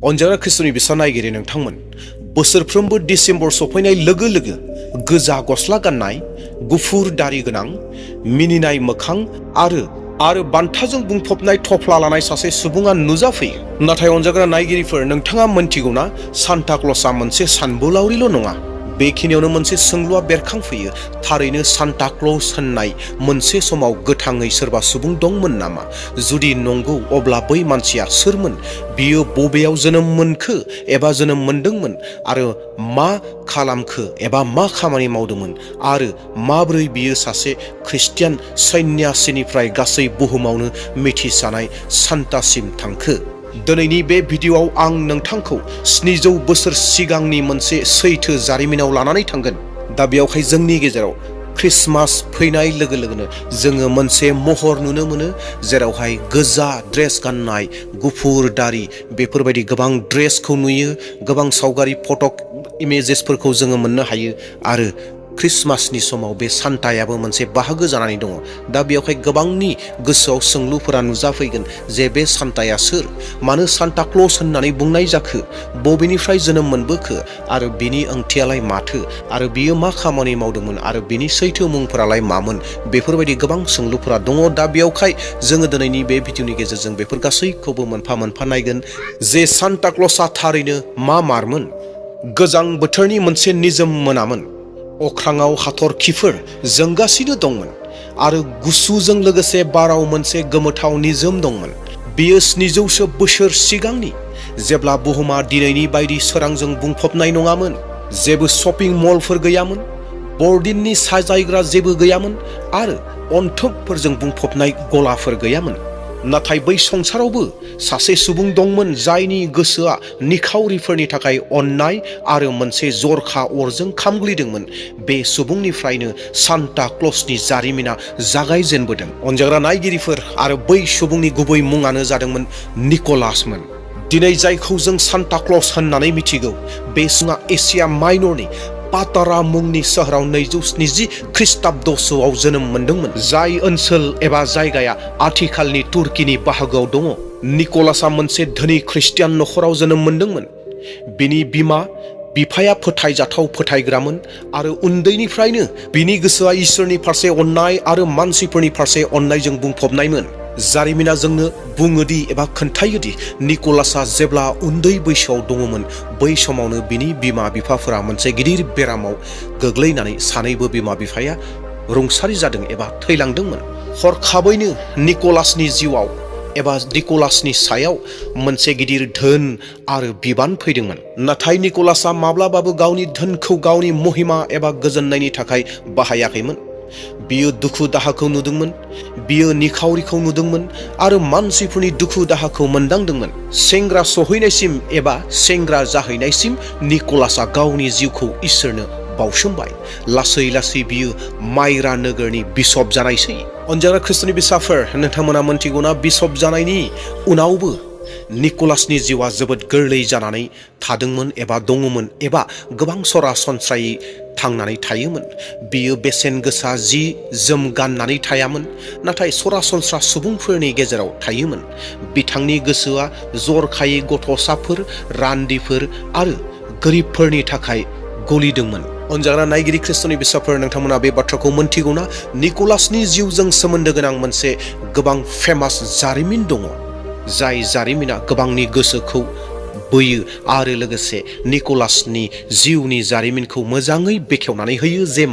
अनजाग्रा ख्रिस्ट'नि बिसा नायगिरि नोंथांमोन, बोसोरफ्रोमबो डिसेम्बर सफैनाय लोगो लोगो गोजा गस्ला गाननाय, गुफुर दारि गोनां, मिनिनाय मोखां आरो बान्थाजों बुंफबनाय थफ्ला लानाय सासे सुबुङा नुजाफैयो। नाथाय अनजाग्रा नायगिरिफोर, नोंथाङा मोनथिगौना सान्ता क्लसआ मोनसे सानबोलावरिल' नङा। बेखिनियावनो मोनसे सोंलुआ बेरखांफैयो, थारैनो सान्ता क्लस होननाय मोनसे समाव गोथाङै सोरबा सुबुं दंमोन नामा? जुदि नंगौ, अब्ला बै मानसिया सोरमोन? बियो बबेयाव जोनोम मोनखो एबा जोनोम मोनदोंमोन, आरो मा खालामखो एबा मा खामानि मावदोंमोन, आरो माबोरै बियो सासे ख्रिस्टियान सन्यासिनिफ्राय गासै बुहुमावनो मिथिजानाय सान्तासिम थांखो? दिनैनि बे भिडिअ'आव आं नोंथांखौ 700 बोसोर सिगांनि मोनसे सैथो जारिमिनाव लानानै थांगोन। दा बेयावहाय जोंनि गेजेराव ख्रिस्टमास फैनाय लोगो लोगोनो जोङो मोनसे महर नुनो मोनो, जेरावहाय गोजा ड्रेस गाननाय, गुफुर दारि, बेफोरबायदि गोबां ड्रेसखौ नुयो, गोबां सावगारि फट' इमेजेसफोरखौ जोङो मोननो हायो। आरो ख्रिस्टमासनि समाव बे सान्तायाबो मोनसे बाहागो जानानै दङ। दा बेयावहाय गोबांनि गोसोआव सोंलुफोरा नुजाफैगोन जे बे सान्ताया सोर? मानो सान्ता क्लस होननानै बुंनाय जाखो? बबेनिफ्राय जोनोम मोनबोखो? आरो बिनि ओंथियालाय माथो? आरो बियो मा खामानि मावदोंमोन? आरो बिनि सैथो मुंफोरालाय मामोन? बेफोरबायदि गोबां सोंलुफोरा दङ। दा बेयावहाय जोङो दिनैनि बे भिडिअनि गेजेरजों बेफोर गासैखौबो मोनफा मोनफा नायगोन जे सान्ता क्लसआ थारैनो मारमोन। गोजां बोथोरनि मोनसे निजोम मोनामोन। अख्राङाव हाथरखिफोर जोंगासिनो दंमोन, आरो गुसुजों लोगोसे बाराव मोनसे गोमोथाव निजोम दंमोन। बेयो 700 बोसोर सिगांनि, जेब्ला बुहुमा दिनैनि बायदि सोरांजों बुंफबनाय नङामोन। जेबो शपिं मलफोर गैयामोन, बरदिननि साजायग्रा जेबो गैयामोन, आरो अनथोबफोरजों बुंफबनाय गलाफोर गैयामोन। नाथाय बै संसारावबो सासे सुबुं दंमोन जायनि गोसोआ निखावरिफोरनि थाखाय अननाय आरो मोनसे जरखा अरजों खामग्लिदोंमोन। बे सुबुंनिफ्रायनो सान्ता क्लसनि जारिमिना जागायजेनबोदों। अनजाग्रा नायगिरिफोर, आरो बै सुबुंनि गुबै मुङानो जादोंमोन निक'लासमोन। दिनै जायखौ जों सान्ता क्लस होननानै मिथिगौ, बे सुबुङा एसिया माइनरनि पातारा मुंनि सोहोराव 270 ख्रिस्टाब्द'सोआव जोनोम मोनदोंमोन, जाय ओनसोल एबा जायगाया आथिखालनि तुर्कीनि बाहागोआव दङ। निक'लासआ मोनसे धोनि ख्रिस्टियान नखराव जोनोम मोनदोंमोन। बिनि बिफाया फोथायजाथाव फोथायग्रामोन, आरो उन्दैनिफ्रायनो बिनि गोसोआ इसोरनि फारसे अननाय आरो मानसिफोरनि फारसे अननायजों बुंफबनायमोन। जारिमिना जोंनो बुङोदि एबा खोन्थायोदि निक'लासआ जेब्ला उन्दै बैसोआव दङमोन, बै समावनो बिनि बिमा बिफाफोरा मोनसे गिदिर बेरामाव गोग्लैनानै सानैबो बिमा बिफाया रुंसारि जादों एबा थैलांदोंमोन। हरखाबैनो निक'लासनि जिउआव एबा निक'लासनि सायाव मोनसे गिदिर धोन आरो बिबान फैदोंमोन। नाथाय निक'लासआ माब्लाबाबो गावनि धोनखौ गावनि महिमा एबा गोजोननायनि थाखाय बाहायाखैमोन। बियो दुखु दाहाखौ नुदोंमोन, बियो निखावरिखौ नुदोंमोन, आरो मानसिफोरनि दुखु दाहाखौ मोनदांदोंमोन। सेंग्रा सहैनायसिम एबा सेंग्रा जाहैनायसिम निक'लासआ गावनि जिउखौ इसोरनो बावसोमबाय। लासै लासै बियो मायरा नोगोरनि बिशप जानायसै। अनजाग्रा ख्रिस्ट'नि बिसाफोर, नोंथांमोना मोनथिगौना बिशप जानायनि उनावबो निक'लासनि जिउआ जोबोद गोरलै जानानै थादोंमोन एबा दङमोन, एबा गोबां सरासनस्रायै थांनानै थायोमोन। बियो बेसेन गोसा जि जोम गाननानै थायामोन, नाथाय सरासनस्रा सुबुंफोरनि गेजेराव थायोमोन। बिथांनि गोसोआ जरखायै गथ'साफोर, रान्दिफोर आरो गोरिबफोरनि थाखाय गलिदोंमोन। अनजाग्रा नायगिरि ख्रिस्ट'नि बिसाफोर, नोंथांमोना बे बाथ्राखौ मोनथिगौना? निक'लासनि जिउजों सोमोन्दो गोनां मोनसे गोबां फेमास जारिमिन दङ, जाय जारिमिना गोबांनि गोसोखौ बोयो आरो लोगोसे निक'लासनि जिउनि जारिमिनखौ मोजाङै बेखेवनानै होयो जे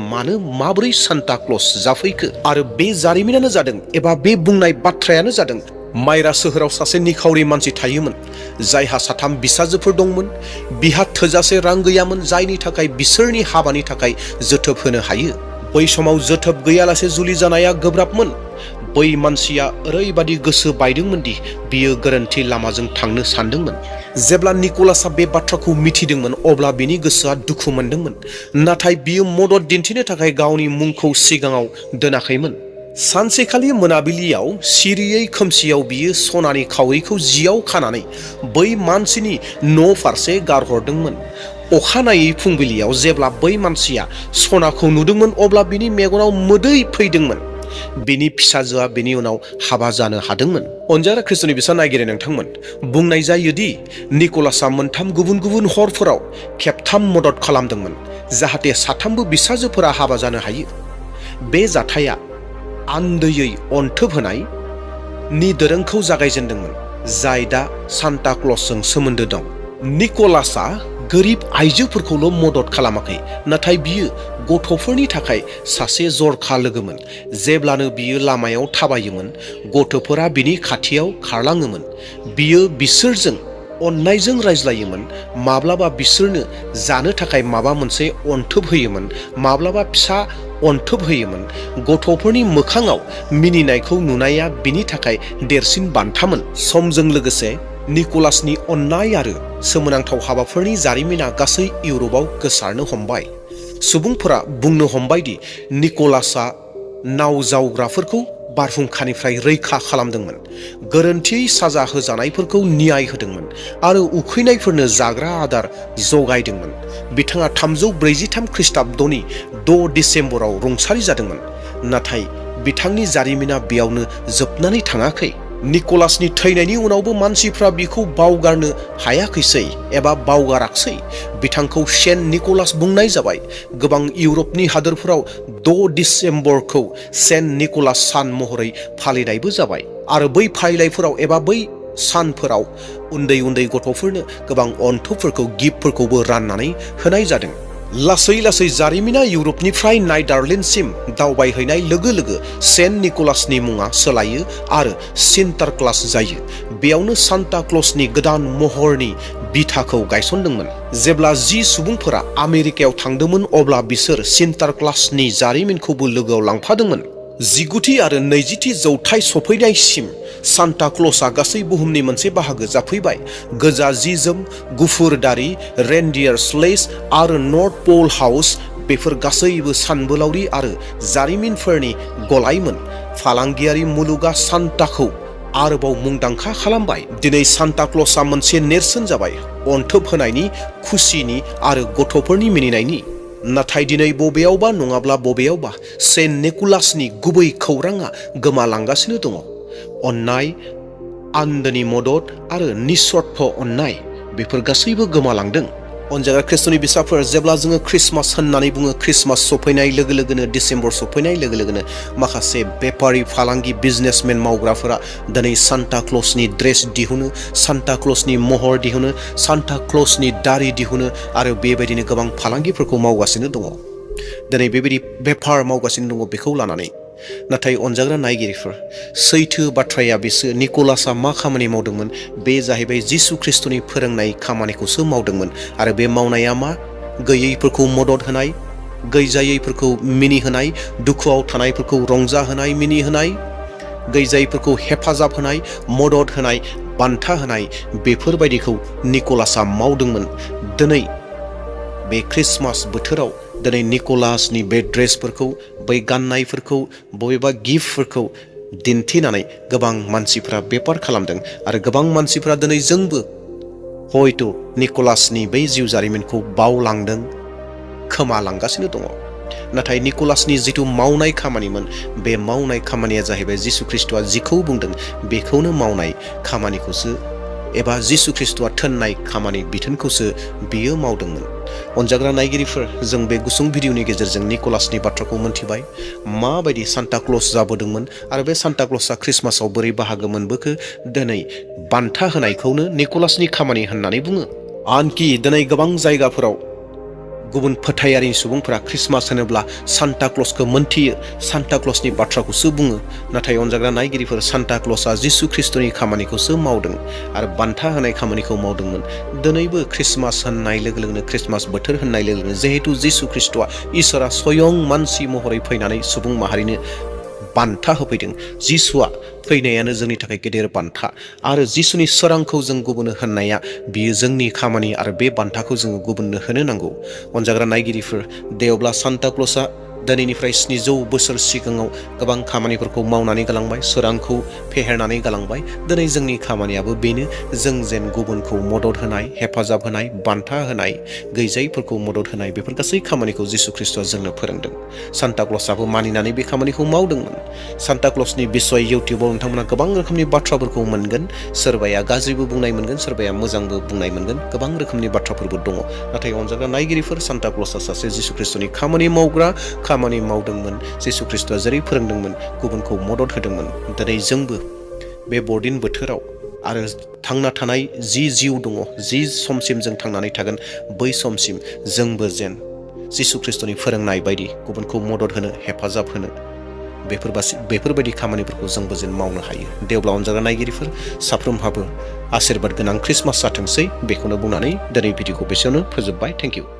माबोरै सान्ता क्लस जाफैखो। आरो बे जारिमिनानो जादों, एबा बे बुंनाय बाथ्रायानो जादों, मायरा सोहोराव सासे निखावरि मानसि थायोमोन, जायहा 3 बिसाजोफोर दंमोन। बिहा थोजासे रां गैयामोन जायनि थाखाय बिसोरनि हाबानि थाखाय जोथोब होनो हायो। बै समाव जोथोब गैयालासे जुलि जानाया गोब्राबमोन। बै मानसिया ओरैबादि गोसो बायदोंमोन दि बियो गोरोन्थि लामाजों थांनो सानदोंमोन। जेब्ला निक'लासआ बे बाथ्राखौ मिथिदोंमोन, अब्ला बिनि गोसोआ दुखु मोनदोंमोन, नाथाय बियो मदद दिन्थिनो थाखाय गावनि मुंखौ सिगाङाव दोनाखैमोन। सानसेखालि मोनाबिलियाव सिरियै खोमसियाव बियो सनानि खावरिखौ जियाव खानानै बै मानसिनि न' फारसे गारहरदोंमोन। अखानायै फुंबिलियाव जेब्ला बै मानसिया सनाखौ नुदोंमोन, अब्ला बिनि मेगनाव मोदै फैदोंमोन। बिनि फिसाजोआ बिनि उनाव हाबा जानो हादोंमोन। अनजाग्रा खृष्टनि बिसा नायगिरि नोंथांमोन, बुंनाय जायोदि निक'लासआ मोनथाम गुबुन गुबुन हरफोराव खेबथाम मदद खालामदोंमोन जाहाथे साथामबो बिसाजोफोरा हाबा जानो हायो। बे जाथाया आन्दोयै अनथोब होनायनि दोरोंखौ जागायजेनदोंमोन, जाय दा सान्ता क्लजजों सोमोन्दो दं। निक'लासआ गोरिब आइजोफोरखौल' मदद खालामाखै, नाथाय बियो गथ'फोरनि थाखाय सासे जरखा लोगोमोन। जेब्लानो बियो लामायाव थाबायोमोन, गथ'फोरा बिनि खाथियाव खारलाङोमोन। बियो बिसोरजों अननायजों रायज्लायोमोन, माब्लाबा बिसोरनो जानो थाखाय माबा मोनसे अनथोब होयोमोन, माब्लाबा फिसा अनथोब होयोमोन। गथ'फोरनि मोखाङाव मिनिनायखौ नुनाया बिनि थाखाय देरसिन बान्थामोन। समजों लोगोसे निक'लासनि अननाय आरो सोमोनांथाव हाबाफोरनि जारिमिना गासै इउर'पआव गोसारनो हमबाय। सुबुंफोरा बुंनो हमबाय दि निक'लासआ नाव जावग्राफोरखौ बारहुंखानिफ्राय रैखा खालामदोंमोन, गोरोन्थियै साजा होजानायफोरखौ न्याय होदोंमोन आरो उखैनायफोरनो जाग्रा आदार जगायदोंमोन। बिथाङा 343 खृष्टाब्दनि 6 डिसेम्बराव रुंसारि जादोंमोन, नाथाय बिथांनि जारिमिना बेयावनो जोबनानै थाङाखै। निक'लासनि थैनायनि उनावबो मानसिफ्रा बिखौ बावगारनो हायाखैसै एबा बावगाराखसै। बिथांखौ सेन्ट निक'लास बुंनाय जाबाय। गोबां इउरपनि हादोरफोराव 6 डिसेम्बरखौ सेन्ट निक'लास सान महरै फालिनायबो जाबाय आरो बै फालिथायफोराव एबा बै सानफोराव उन्दै उन्दै गथ'फोरनो गोबां अनथोबफोरखौ गिफ्टफोरखौबो राननानै होनाय जादों। लासै लासै जारिमिना इउरपनिफ्राय नाइदारलेन्डसिम दावबायहैनाय लोगो लोगो सेन्ट निक'लासनि मुङा सोलायो आरो सिन्टारक्लास जायो। बेयावनो सान्ता क्लजनि गोदान महरनि बिथाखौ गायसनदोंमोन। जेब्ला 10 सुबुंफोरा आमेरिकायाव थांदोंमोन, अब्ला बिसोर सिन्टारक्लासनि जारिमिनखौबो लोगोआव लांफादोंमोन। 19थि आरो 20थि जौथाइ सफैनायसिम सान्ता क्लजआ गासै बुहुमनि मोनसे बाहागो जाफैबाय। गोजा जि-जोम, गुफुर दारि, रेनडियार स्लेज आरो नर्थ पोल हाउस, बेफोर गासैबो सानबोलावरि आरो जारिमिनफोरनि गलायमोन। फालांगियारि मुलुगा सान्ताखौ आरोबाव मुंदांखा खालामबाय। दिनै सान्ता क्लजआ मोनसे नेरसोन जाबाय, अनथोब होनायनि, खुसिनि आरो गथ'फोरनि मिनिनायनि। नाथाय दिनै बबेयावबा नङाब्ला बबेयावबा सेन्ट निक'लासनि गुबै खौरांआ गोमालांगासिनो दङ। अननाय, आन्दोनि मदद आरो निस्वार्थ अननाय, बेफोर गासैबो गोमालांदों। अनजाग्रा खृष्टनि बिसाफोर, जेब्ला जोङो ख्रिस्टमास होननानै बुङो, ख्रिस्टमास सफैनाय लोगो लोगोनो, डिसेम्बर सफैनाय लोगो लोगोनो माखासे बेपारि, फालांगि, बिजनेसमेन मावग्राफोरा दिनै सान्ता क्लजनि ड्रेस दिहुनो, सान्ता क्लजनि महर दिहुनो, सान्ता क्लजनि दारि दिहुनो आरो बेबायदिनो गोबां फालांगिफोरखौ मावगासिनो दङ। दिनै बेबायदि बेफार मावगासिनो दङ बेखौ लानानै। नाथाय अनजाग्रा नायगिरिफोर, सैथो बाथ्राया बेसो, निक'लासआ मा खामानि मावदोंमोन? बे जाहैबाय जिसु ख्रिस्टनि फोरोंनाय खामानिखौसो मावदोंमोन। आरो बे मावनाया मा? गैयैफोरखौ मदद होनाय, गैजायैफोरखौ मिनिहोनाय, दुखुआव थानायफोरखौ रंजाहोनाय, मिनिहोनाय, गैजायैफोरखौ हेफाजाब होनाय, मदद होनाय, बान्था होनाय, बेफोरबायदिखौ निक'लासआ मावदोंमोन। दिनै बे ख्रिस्टमास बोथोराव दिनै निक'लासनि बे ड्रेसफोरखौ, बै गाननायफोरखौ, बबेबा गिफ्टफोरखौ दिन्थिनानै गोबां मानसिफ्रा बेपार खालामदों आरो गोबां मानसिफ्रा दिनै जोंबो हयथ' निक'लासनि बै जिउ जारिमिनखौ बावलांदों, खोमालांगासिनो दङ। नाथाय निक'लासनि जिथु मावनाय खामानिमोन, बे मावनाय खामानिया जाहैबाय जिसु ख्रिस्ट'आ जिखौ बुंदों बेखौनो मावनाय खामानिखौसो, एबा जिसु ख्रिस्ट'आ थोननाय खामानि बिथोनखौसो बियो मावदोंमोन। अनजाग्रा नायगिरिफोर, जों बे गुसुं भिडिअनि गेजेरजों निक'लासनि बाथ्राखौ मोनथिबाय, माबायदि सान्ता क्लज जाबोदोंमोन आरो बे सान्ता क्लजआ ख्रिस्टमासाव बोरै बाहागो मोनबोखो। दिनै बान्था होनायखौनो निक'लासनि खामानि होननानै बुङो। आनखि दिनै गोबां जायगाफोराव गुबुन फोथायारि सुबुंफोरा ख्रिस्टमास होनोब्ला सान्ता क्लजखौ मोनथियो, सान्ता क्लजनि बाथ्राखौसो बुङो। नाथाय अनजाग्रा नायगिरिफोर, सान्ता क्लजआ जिसु ख्रिस्ट'नि खामानिखौसो मावदों आरो बान्था होनाय खामानिखौ मावदोंमोन। दिनैबो ख्रिस्टमास होननाय लोगो लोगोनो, ख्रिस्टमास बोथोर होननाय लोगो लोगोनो, जिहेतु जिसु ख्रिस्ट'आ इसोरा स्वयं मानसि महरै फैनानै सुबुं माहारिनो बान्था होफैदों। जिसुआ फैनायानो जोंनि थाखाय गेदेर बान्था आरो जिसुनि सोरांखौ जों गुबुननो होननाया बियो जोंनि खामानि आरो बे बान्थाखौ जोङो गुबुननो होनो नांगौ। अनजाग्रा नायगिरिफोर, दे अब्ला सान्ता क्लजआ दिनैनिफ्राय 700 बोसोर सिगाङाव गोबां खामानिफोरखौ मावनानै गालांबाय, सोरांखौ फेहेरनानै गालांबाय। दिनै जोंनि खामानियाबो बेनो, जों जेन गुबुनखौ मदद होनाय, हेफाजाब होनाय, बान्था होनाय, गैजायैफोरखौ मदद होनाय, बेफोर गासै खामानिखौ जिसु ख्रिस्ट'आ जोंनो फोरोंदों। सान्ता क्लसआबो मानिनानै बे खामानिखौ मावदोंमोन। सान्ता क्लसनि बिसय इउटिउबाव नोंथांमोना गोबां रोखोमनि बाथ्राफोरखौ मोनगोन। सोरबाया गाज्रिबो बुंनाय मोनगोन, सोरबाया मोजांबो बुंनाय मोनगोन। गोबां रोखोमनि बाथ्राफोरबो दङ। नाथाय अनजाग्रा नायगिरिफोर, सान्ता क्लसआ सासे जिसु ख्रिस्ट'नि खामानि मावग्रा, खामानि मावदोंमोन। जिसु ख्रिस्ट'आ जेरै फोरोंदोंमोन, गुबुनखौ मदद होदोंमोन। दिनै जोंबो बे बरदिन बोथोराव आरो थांना थानाय जि जिउ दङ, जि समसिम जों थांनानै थागोन, बै समसिम जोंबो जेन जिसु ख्रिस्ट'नि फोरोंनाय बायदि गुबुनखौ मदद होनो, हेफाजाब होनो, बेफोरबायदि खामानिफोरखौ जोंबो जेन मावनो हायो। दे अब्ला अनजाग्रा नायगिरिफोर, साफ्रोमहाबो आशीर्बाद गोनां ख्रिस्टमास जाथोंसै, बेखौनो बुंनानै दिनै भिडिअखौ बेसेयावनो फोजोबबाय। Thank you.